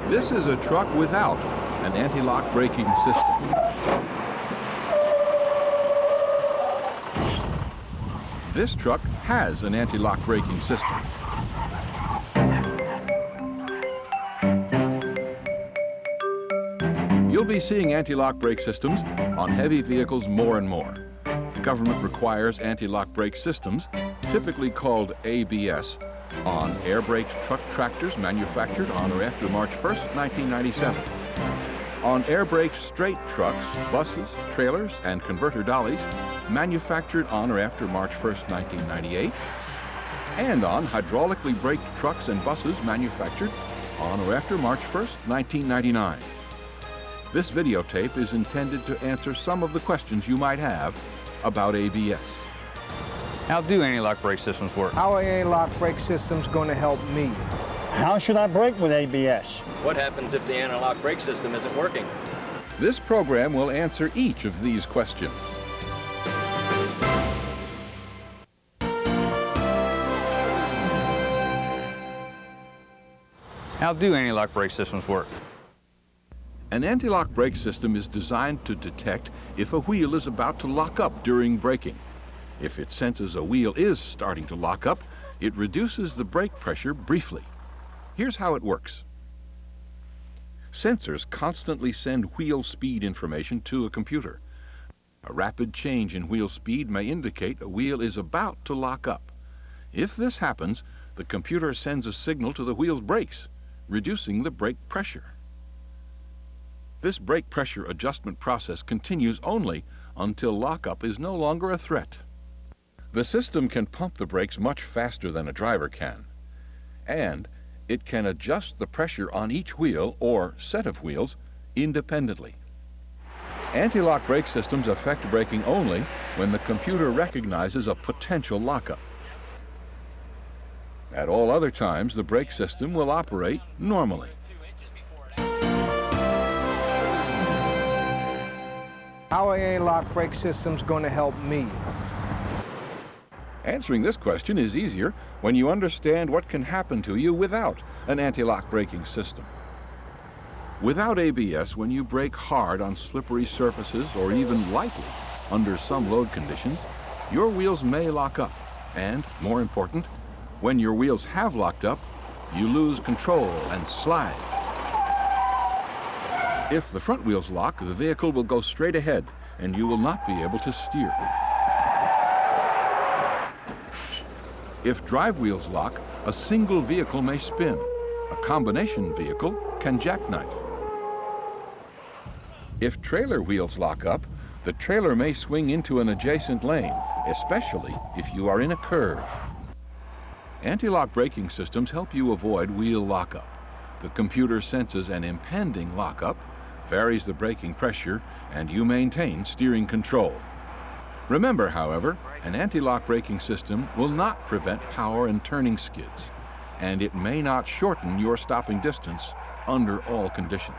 This is a truck without an anti-lock braking system. This truck has an anti-lock braking system. You'll be seeing anti-lock brake systems on heavy vehicles more and more. The government requires anti-lock brake systems, typically called ABS, on air-braked truck tractors manufactured on or after March 1st, 1997. On air-braked straight trucks, buses, trailers, and converter dollies manufactured on or after March 1st, 1998, and on hydraulically braked trucks and buses manufactured on or after March 1st, 1999. This videotape is intended to answer some of the questions you might have about ABS. How do anti-lock brake systems work? How are anti-lock brake systems going to help me? How should I brake with ABS? What happens if the anti-lock brake system isn't working? This program will answer each of these questions. How do anti-lock brake systems work? An anti-lock brake system is designed to detect if a wheel is about to lock up during braking. If it senses a wheel is starting to lock up, it reduces the brake pressure briefly. Here's how it works. Sensors constantly send wheel speed information to a computer. A rapid change in wheel speed may indicate a wheel is about to lock up. If this happens, the computer sends a signal to the wheel's brakes, reducing the brake pressure. This brake pressure adjustment process continues only until lockup is no longer a threat. The system can pump the brakes much faster than a driver can, and it can adjust the pressure on each wheel or set of wheels independently. Anti-lock brake systems affect braking only when the computer recognizes a potential lockup. At all other times, the brake system will operate normally. How are anti-lock brake systems going to help me? Answering this question is easier when you understand what can happen to you without an anti-lock braking system. Without ABS, when you brake hard on slippery surfaces or even lightly under some load conditions, your wheels may lock up. And, more important, when your wheels have locked up, you lose control and slide. If the front wheels lock, the vehicle will go straight ahead and you will not be able to steer. If drive wheels lock, a single vehicle may spin. A combination vehicle can jackknife. If trailer wheels lock up, the trailer may swing into an adjacent lane, especially if you are in a curve. Anti-lock braking systems help you avoid wheel lockup. The computer senses an impending lockup, varies the braking pressure, and you maintain steering control. Remember, however, an anti-lock braking system will not prevent power and turning skids, and it may not shorten your stopping distance under all conditions.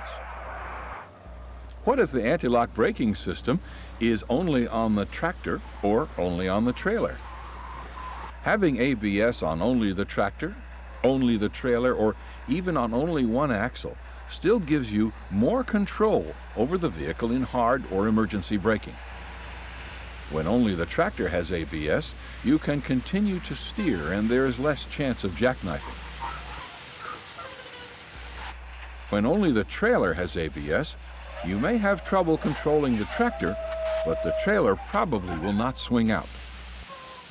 What if the anti-lock braking system is only on the tractor or only on the trailer? Having ABS on only the tractor, only the trailer, or even on only one axle still gives you more control over the vehicle in hard or emergency braking. When only the tractor has ABS, you can continue to steer and there is less chance of jackknifing. When only the trailer has ABS, you may have trouble controlling the tractor, but the trailer probably will not swing out.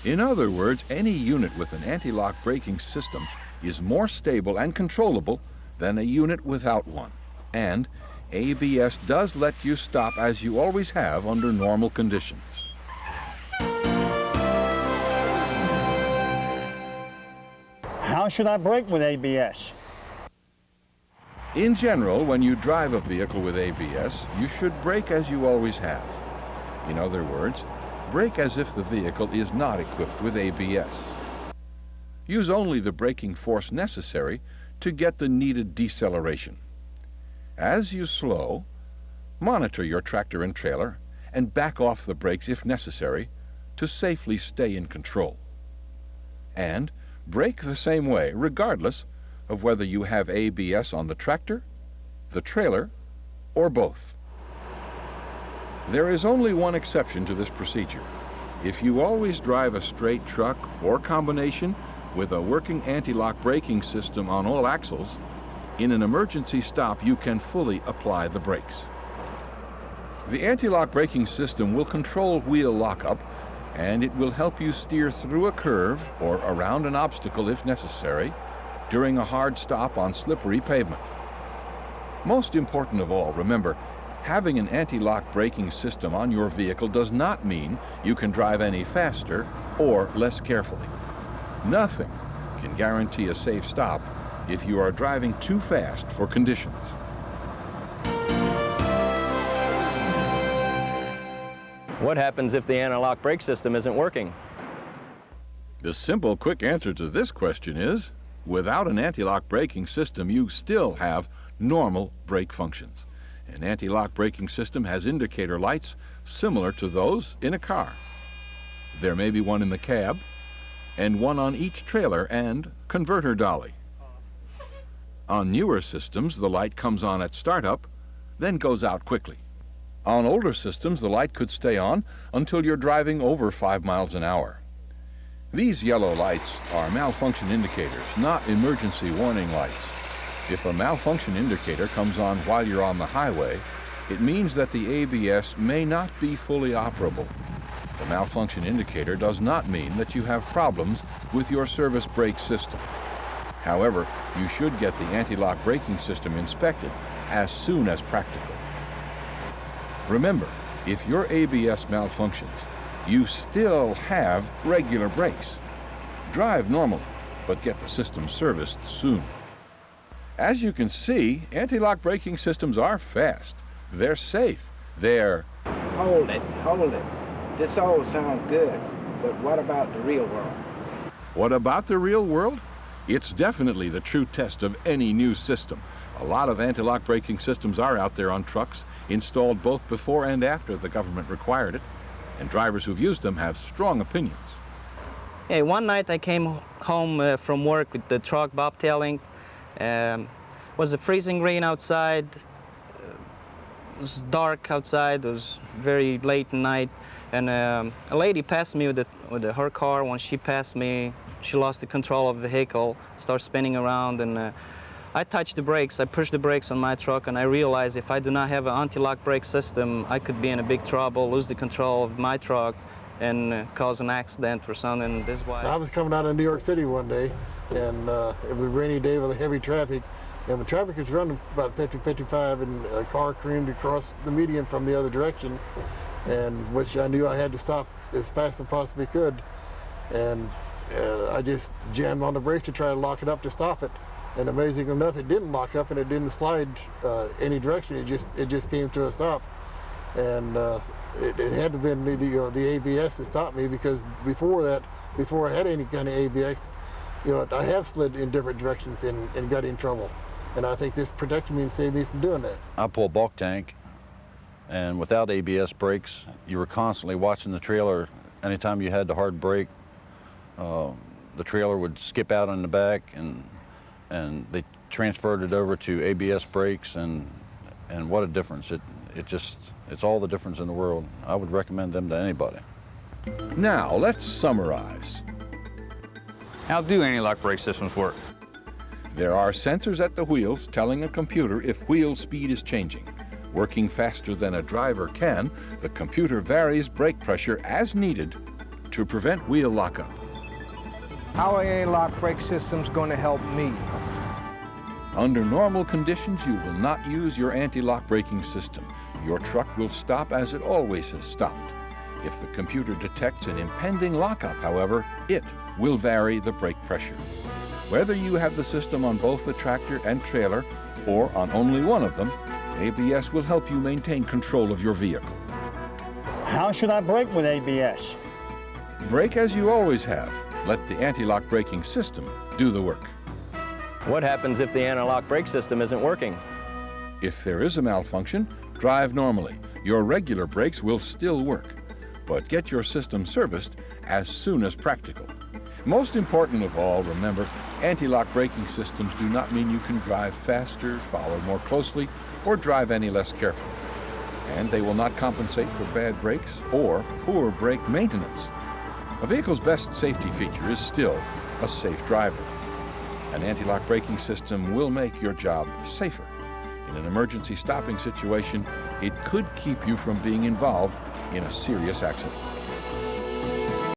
In other words, any unit with an anti-lock braking system is more stable and controllable than a unit without one. And ABS does let you stop as you always have under normal conditions. How should I brake with ABS? In general, when you drive a vehicle with ABS, you should brake as you always have. In other words, brake as if the vehicle is not equipped with ABS. Use only the braking force necessary to get the needed deceleration. As you slow, monitor your tractor and trailer and back off the brakes if necessary to safely stay in control. And brake the same way, regardless of whether you have ABS on the tractor the trailer, or both. There is only one exception to this procedure. If you always drive a straight truck or combination with a working anti-lock braking system on all axles, in an emergency stop you can fully apply the brakes. The anti-lock braking system will control wheel lockup, and it will help you steer through a curve or around an obstacle if necessary during a hard stop on slippery pavement. Most important of all, remember, having an anti-lock braking system on your vehicle does not mean you can drive any faster or less carefully. Nothing can guarantee a safe stop if you are driving too fast for conditions. What happens if the anti-lock brake system isn't working? The simple, quick answer to this question is, without an anti-lock braking system, you still have normal brake functions. An anti-lock braking system has indicator lights similar to those in a car. There may be one in the cab, and one on each trailer and converter dolly. On newer systems, the light comes on at startup, then goes out quickly. On older systems, the light could stay on until you're driving over 5 miles an hour. These yellow lights are malfunction indicators, not emergency warning lights. If a malfunction indicator comes on while you're on the highway, it means that the ABS may not be fully operable. The malfunction indicator does not mean that you have problems with your service brake system. However, you should get the anti-lock braking system inspected as soon as practical. Remember, if your ABS malfunctions, you still have regular brakes. Drive normally, but get the system serviced soon. As you can see, anti-lock braking systems are fast. They're safe. They're... Hold it, hold it. This all sounds good, but what about the real world? What about the real world? It's definitely the true test of any new system. A lot of anti-lock braking systems are out there on trucks, installed both before and after the government required it, and drivers who've used them have strong opinions. Hey, one night I came home from work with the truck bobtailing. It was a freezing rain outside. It was dark outside. It was very late at night, and a lady passed me with her car. When she passed me, she lost the control of the vehicle, started spinning around, and I touched the brakes. I pushed the brakes on my truck, and I realized if I do not have an anti-lock brake system, I could be in a big trouble, lose the control of my truck, and cause an accident or something. This is why I was coming out of New York City one day, and it was a rainy day with heavy traffic, and the traffic was running about 50-55, and a car careened across the median from the other direction, and which I knew I had to stop as fast as I possibly could, and I just jammed on the brakes to try to lock it up to stop it. And amazing enough, it didn't lock up and it didn't slide any direction. It just came to a stop, and it had to have been the ABS that stopped me, because before I had any kind of ABS, I have slid in different directions and got in trouble. And I think this protected me and saved me from doing that. I pull a bulk tank, and without ABS brakes, you were constantly watching the trailer. Anytime you had the hard brake, the trailer would skip out on the back, and they transferred it over to ABS brakes, and what a difference. It's all the difference in the world. I would recommend them to anybody. Now, let's summarize. How do anti-lock brake systems work? There are sensors at the wheels telling a computer if wheel speed is changing. Working faster than a driver can, the computer varies brake pressure as needed to prevent wheel lockup. How are anti-lock brake systems going to help me? Under normal conditions, you will not use your anti-lock braking system. Your truck will stop as it always has stopped. If the computer detects an impending lockup, however, it will vary the brake pressure. Whether you have the system on both the tractor and trailer or on only one of them, ABS will help you maintain control of your vehicle. How should I brake with ABS? Brake as you always have. Let the anti-lock braking system do the work. What happens if the anti-lock brake system isn't working? If there is a malfunction, drive normally. Your regular brakes will still work, but get your system serviced as soon as practical. Most important of all, remember, anti-lock braking systems do not mean you can drive faster, follow more closely, or drive any less carefully. And they will not compensate for bad brakes or poor brake maintenance. A vehicle's best safety feature is still a safe driver. An anti-lock braking system will make your job safer. In an emergency stopping situation, it could keep you from being involved in a serious accident.